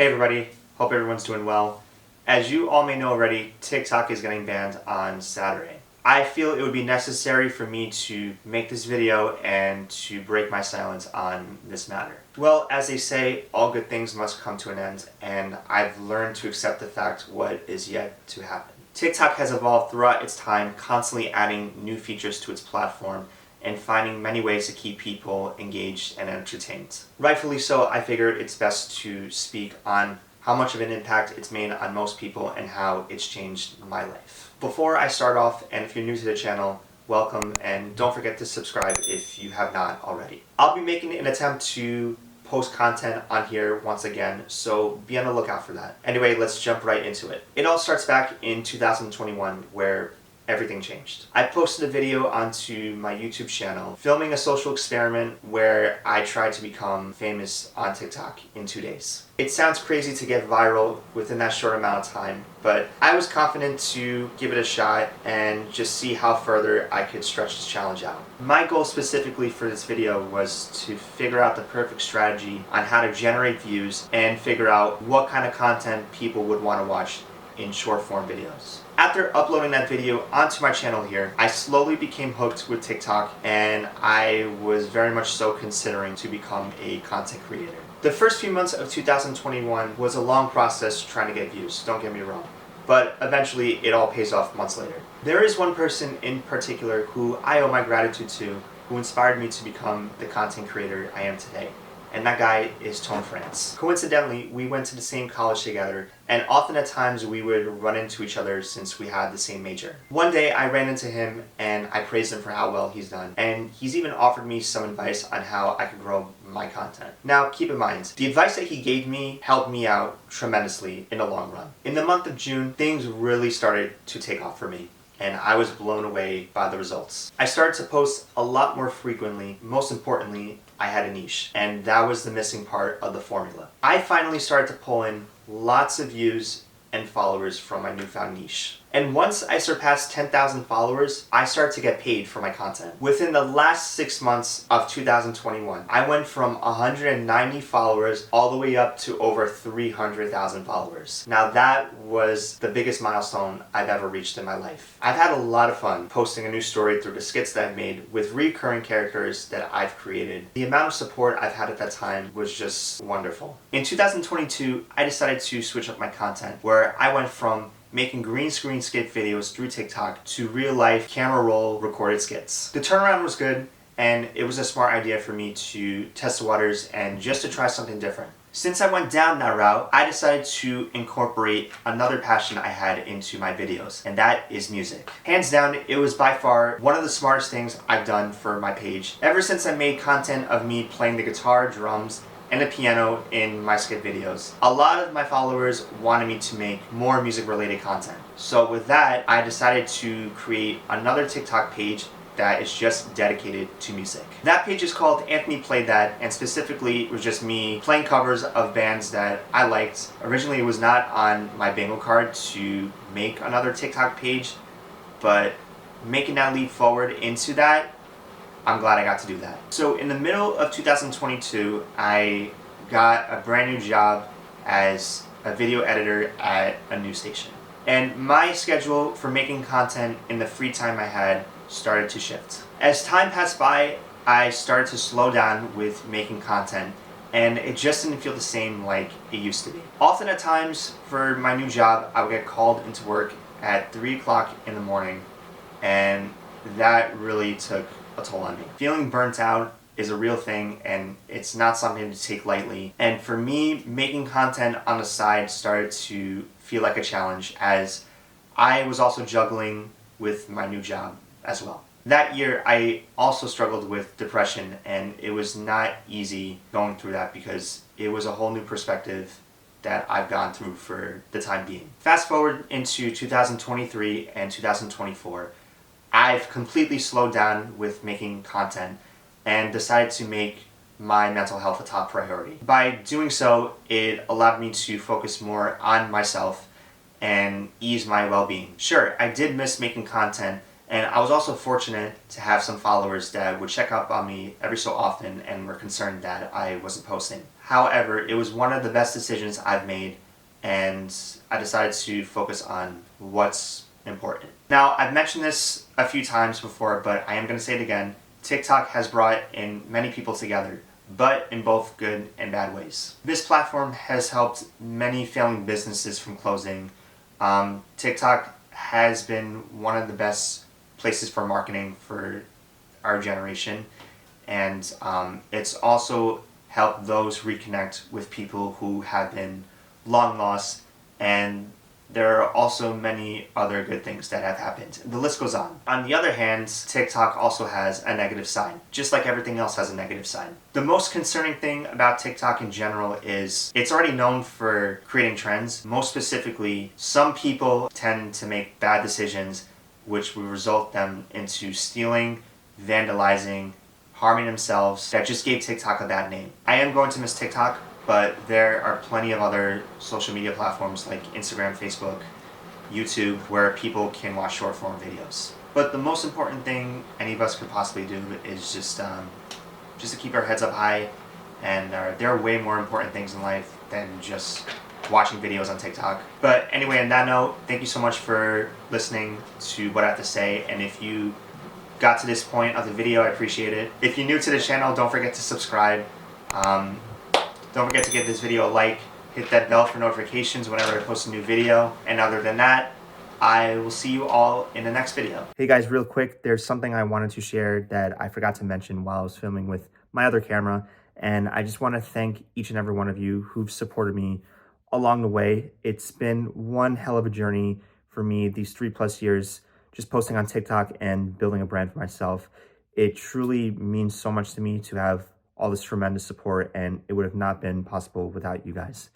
Hey everybody, hope everyone's doing well. As you all may know already, TikTok is getting banned on Saturday. I feel it would be necessary for me to make this video and to break my silence on this matter. Well, as they say, all good things must come to an end, and I've learned to accept the fact what is yet to happen. TikTok has evolved throughout its time, constantly adding new features to its platform and finding many ways to keep people engaged and entertained. Rightfully so, I figured it's best to speak on how much of an impact it's made on most people and how it's changed my life. Before I start off, and if you're new to the channel, welcome, and don't forget to subscribe if you have not already. I'll be making an attempt to post content on here once again, so be on the lookout for that. Anyway, let's jump right into it. It all starts back in 2021 where everything changed. I posted a video onto my YouTube channel filming a social experiment where I tried to become famous on TikTok in 2 days. It sounds crazy to get viral within that short amount of time, but I was confident to give it a shot and just see how further I could stretch this challenge out. My goal specifically for this video was to figure out the perfect strategy on how to generate views and figure out what kind of content people would want to watch in short form videos. After uploading that video onto my channel here, I slowly became hooked with TikTok, and I was very much so considering to become a content creator. The first few months of 2021 was a long process trying to get views, don't get me wrong, but eventually it all pays off months later. There is one person in particular who I owe my gratitude to, who inspired me to become the content creator I am today. And that guy is Tone France. Coincidentally, we went to the same college together, and often at times we would run into each other since we had the same major. One day I ran into him and I praised him for how well he's done, and he's even offered me some advice on how I could grow my content. Now keep in mind, the advice that he gave me helped me out tremendously in the long run. In the month of June, things really started to take off for me, and I was blown away by the results. I started to post a lot more frequently. Most importantly, I had a niche, and that was the missing part of the formula. I finally started to pull in lots of views and followers from my newfound niche. And once I surpassed 10,000 followers, I started to get paid for my content. Within the last 6 months of 2021, I went from 190 followers all the way up to over 300,000 followers. Now that was the biggest milestone I've ever reached in my life. I've had a lot of fun posting a new story through the skits that I've made with recurring characters that I've created. The amount of support I've had at that time was just wonderful. In 2022, I decided to switch up my content, where I went from making green screen skit videos through TikTok to real life camera roll recorded skits. The turnaround was good, and it was a smart idea for me to test the waters and just to try something different. Since I went down that route, I decided to incorporate another passion I had into my videos, and that is music. Hands down, it was by far one of the smartest things I've done for my page. Ever since I made content of me playing the guitar, drums, and the piano in my skit videos, a lot of my followers wanted me to make more music related content. So with that, I decided to create another TikTok page that is just dedicated to music. That page is called Anthony Played That, and specifically it was just me playing covers of bands that I liked. Originally it was not on my bingo card to make another TikTok page, but making that leap forward into that, I'm glad I got to do that. So in the middle of 2022, I got a brand new job as a video editor at a news station. And my schedule for making content in the free time I had started to shift. As time passed by, I started to slow down with making content, and it just didn't feel the same like it used to be. Often at times for my new job, I would get called into work at 3 o'clock in the morning, and that really took a toll on me. Feeling burnt out is a real thing, and it's not something to take lightly. And for me, making content on the side started to feel like a challenge, as I was also juggling with my new job as well. That year, I also struggled with depression, and it was not easy going through that because it was a whole new perspective that I've gone through for the time being. Fast forward into 2023 and 2024, I've completely slowed down with making content and decided to make my mental health a top priority. By doing so, it allowed me to focus more on myself and ease my well-being. Sure, I did miss making content, and I was also fortunate to have some followers that would check up on me every so often and were concerned that I wasn't posting. However, it was one of the best decisions I've made, and I decided to focus on what's important. Now, I've mentioned this a few times before, but I am going to say it again. TikTok has brought in many people together, but in both good and bad ways. This platform has helped many failing businesses from closing. TikTok has been one of the best places for marketing for our generation, and it's also helped those reconnect with people who have been long lost, and there are also many other good things that have happened. The list goes on. On the other hand, TikTok also has a negative side, just like everything else has a negative side. The most concerning thing about TikTok in general is it's already known for creating trends. Most specifically, some people tend to make bad decisions which will result them into stealing, vandalizing, harming themselves. That just gave TikTok a bad name. I am going to miss TikTok, but there are plenty of other social media platforms like Instagram, Facebook, YouTube, where people can watch short form videos. But the most important thing any of us could possibly do is just to keep our heads up high, and there are way more important things in life than just watching videos on TikTok. But anyway, on that note, thank you so much for listening to what I have to say, and if you got to this point of the video, I appreciate it. If you're new to the channel, don't forget to subscribe. Don't forget to give this video a like, hit that bell for notifications whenever I post a new video, and other than that, I will see you all in the next video. Hey guys, real quick, there's something I wanted to share that I forgot to mention while I was filming with my other camera, and I just want to thank each and every one of you who've supported me along the way. It's been one hell of a journey for me these 3+ years, just posting on TikTok and building a brand for myself. It truly means so much to me to have all this tremendous support, and it would have not been possible without you guys.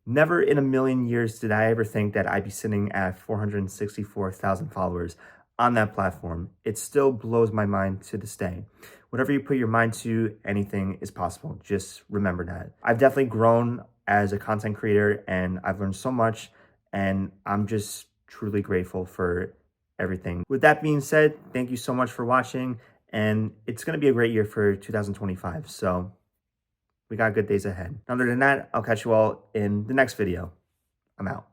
Never in a million years did I ever think that I'd be sitting at 464,000 followers on that platform. It still blows my mind to this day. Whatever you put your mind to, anything is possible. Just remember that. I've definitely grown as a content creator, and I've learned so much, and I'm just truly grateful for everything. With that being said, thank you so much for watching, and it's going to be a great year for 2025, so we got good days ahead. Other than that, I'll catch you all in the next video. I'm out.